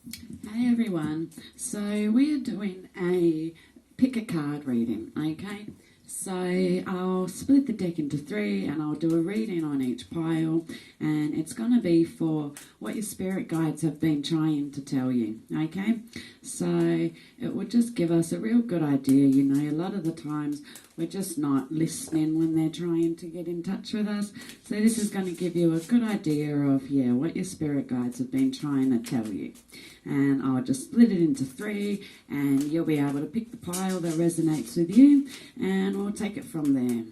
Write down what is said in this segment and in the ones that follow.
Hey everyone, so we are doing a pick a card reading, okay? So I'll split the deck into three and I'll do a reading on each pile, and it's going to be for what your spirit guides have been trying to tell you, okay? So it would just give us a real good idea. You know, a lot of the times we're just not listening when they're trying to get in touch with us. So this is going to give you a good idea of, what your spirit guides have been trying to tell you. And I'll just split it into three and you'll be able to pick the pile that resonates with you and we'll take it from there.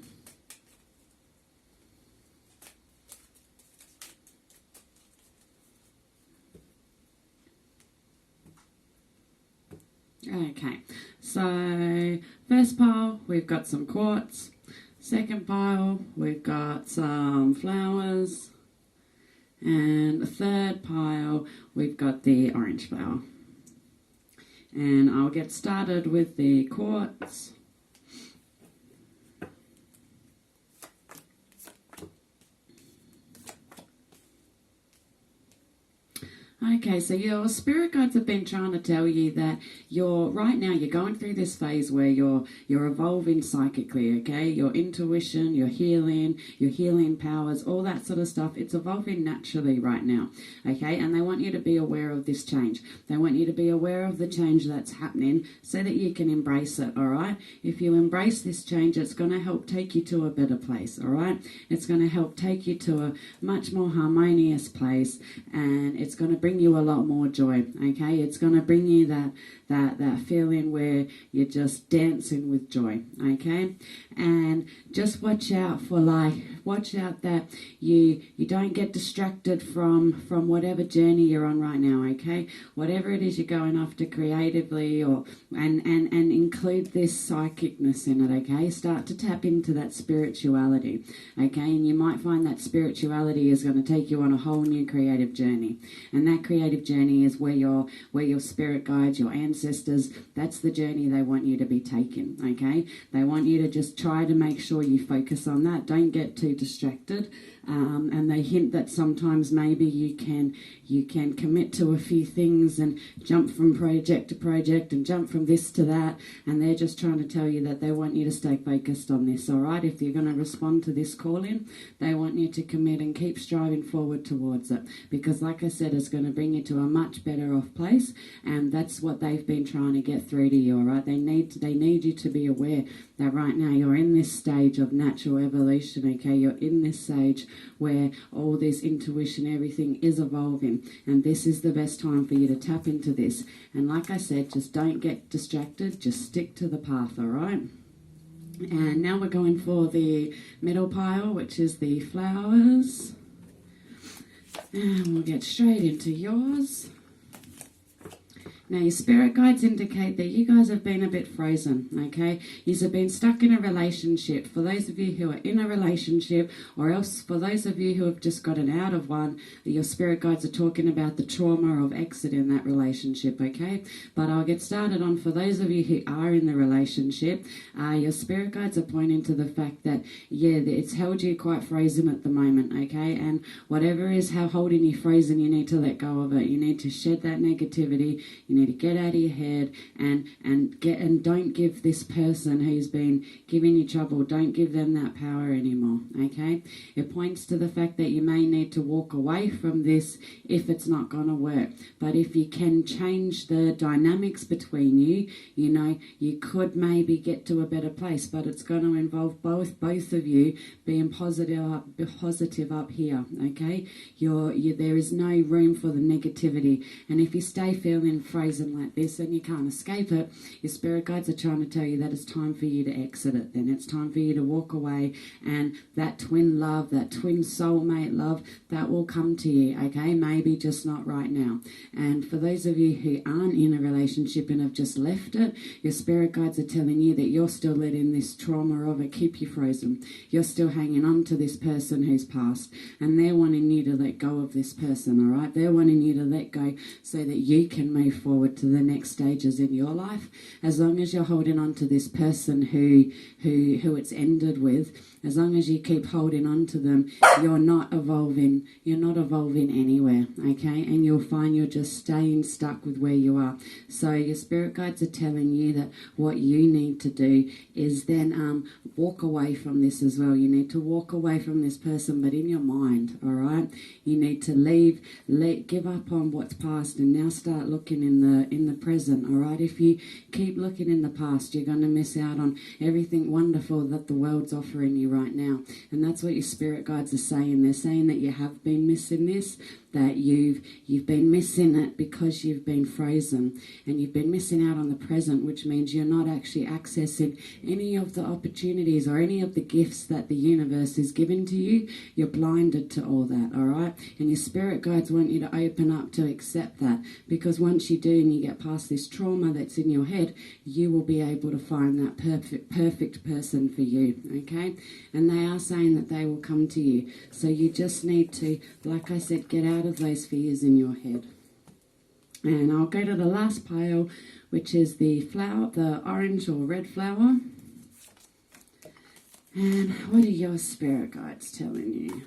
Okay, so first pile we've got some quartz. Second pile we've got some flowers. And the third pile we've got the orange flower. And I'll get started with the quartz. Okay, so your spirit guides have been trying to tell you that you're going through this phase where you're evolving psychically, okay? Your intuition, your healing powers, all that sort of stuff, it's evolving naturally right now, okay? And they want you to be aware of this change. They want you to be aware of the change that's happening so that you can embrace it, all right? If you embrace this change, it's going to help take you to a better place, all right? It's going to help take you to a much more harmonious place, and it's going to bring you a lot more joy, okay? It's going to bring you that feeling where you're just dancing with joy, okay? And just watch out that you don't get distracted from whatever journey you're on right now, okay? Whatever it is you're going after creatively, and include this psychicness in it, okay? Start to tap into that spirituality, okay? And you might find that spirituality is going to take you on a whole new creative journey. And that creative journey is where your spirit guides, your ancestors, that's the journey they want you to be taking, okay? They want you to just try to make sure you focus on that. Don't get too distracted. And they hint that sometimes maybe you can commit to a few things and jump from project to project and jump from this to that, and they're just trying to tell you that they want you to stay focused on this, all right? If you're going to respond to this calling, they want you to commit and keep striving forward towards it, because like I said, it's going to bring you to a much better off place, and that's what they've been trying to get through to you, all right? They need you to be aware that right now you're in this stage of natural evolution, okay? You're in this stage where all this intuition, everything is evolving, and this is the best time for you to tap into this. And like I said, just don't get distracted, just stick to the path, all right? And now we're going for the middle pile, which is the flowers, and we'll get straight into yours. Now, your spirit guides indicate that you guys have been a bit frozen, okay? You've been stuck in a relationship. For those of you who are in a relationship, or else for those of you who have just gotten out of one, your spirit guides are talking about the trauma of exit in that relationship, okay? But I'll get started on, for those of you who are in the relationship, your spirit guides are pointing to the fact that, it's held you quite frozen at the moment, okay? And whatever is holding you frozen, you need to let go of it. You need to shed that negativity. You need to get out of your head and don't give this person who's been giving you trouble, don't give them that power anymore, okay? It points to the fact that you may need to walk away from this if it's not going to work. But if you can change the dynamics between you, you could maybe get to a better place, but it's going to involve both of you being positive up here, okay? There is no room for the negativity, and if you stay feeling frozen like this and you can't escape it, your spirit guides are trying to tell you that it's time for you to exit it. Then it's time for you to walk away, and that twin love, that twin soulmate love, that will come to you, okay? Maybe just not right now. And for those of you who aren't in a relationship and have just left it, your spirit guides are telling you that you're still letting this trauma of it keep you frozen. You're still hanging on to this person who's passed, and they're wanting you to let go of this person, all right? They're wanting you to let go so that you can move forward forward to the next stages in your life. As long as you're holding on to this person who it's ended with, as long as you keep holding on to them, you're not evolving. You're not evolving anywhere, okay? And you'll find you're just staying stuck with where you are. So your spirit guides are telling you that what you need to do is then walk away from this as well. You need to walk away from this person, but in your mind, all right? You need to give up on what's past and now start looking in the present, all right? If you keep looking in the past, you're going to miss out on everything wonderful that the world's offering you right now. And that's what your spirit guides are saying. They're saying that you have been missing this, that you've been missing it because you've been frozen, and you've been missing out on the present, which means you're not actually accessing any of the opportunities or any of the gifts that the universe is giving to you. You're blinded to all that, all right? And your spirit guides want you to open up to accept that, because once you do and you get past this trauma that's in your head, you will be able to find that perfect person for you, okay? And they are saying that they will come to you. So you just need to, like I said, get out of those fears in your head. And I'll go to the last pile, which is the flower, the orange or red flower. And what are your spirit guides telling you?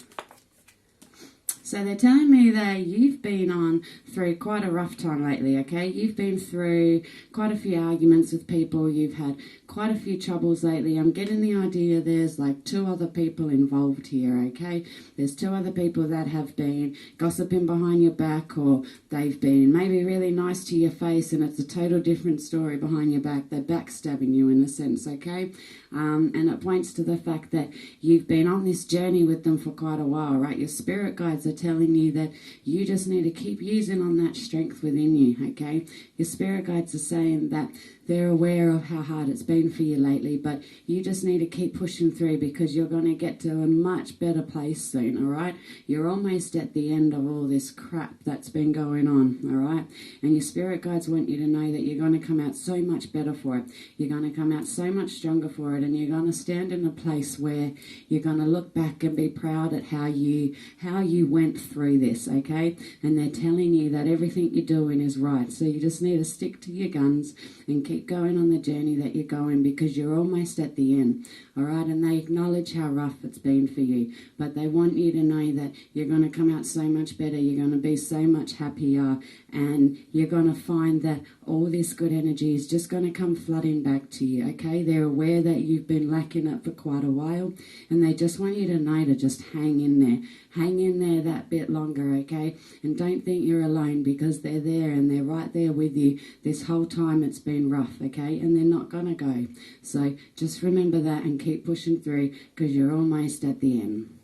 So they're telling me that you've been through quite a rough time lately, okay? You've been through quite a few arguments with people. You've had quite a few troubles lately. I'm getting the idea there's like 2 other people involved here, okay? There's 2 other people that have been gossiping behind your back, or they've been maybe really nice to your face and it's a total different story behind your back. They're backstabbing you in a sense, okay? And it points to the fact that you've been on this journey with them for quite a while, right? Your spirit guides are telling you that you just need to keep using on that strength within you, okay? Your spirit guides are saying that they're aware of how hard it's been for you lately, but you just need to keep pushing through, because you're going to get to a much better place soon, all right? You're almost at the end of all this crap that's been going on, all right? And your spirit guides want you to know that you're going to come out so much better for it. You're going to come out so much stronger for it, and you're going to stand in a place where you're going to look back and be proud at how you went through this, okay? And they're telling you that everything you're doing is right. So you just need to stick to your guns and keep going on the journey that you're going, because you're almost at the end, all right? And they acknowledge how rough it's been for you, but they want you to know that you're going to come out so much better. You're going to be so much happier, and you're going to find that all this good energy is just going to come flooding back to you, okay? They're aware that you've been lacking it for quite a while, and they just want you to know to just hang in there. Hang in there that bit longer, okay? And don't think you're alone, because they're there and they're right there with you this whole time it's been rough, okay? And they're not going to go. So just remember that and keep pushing through, because you're almost at the end.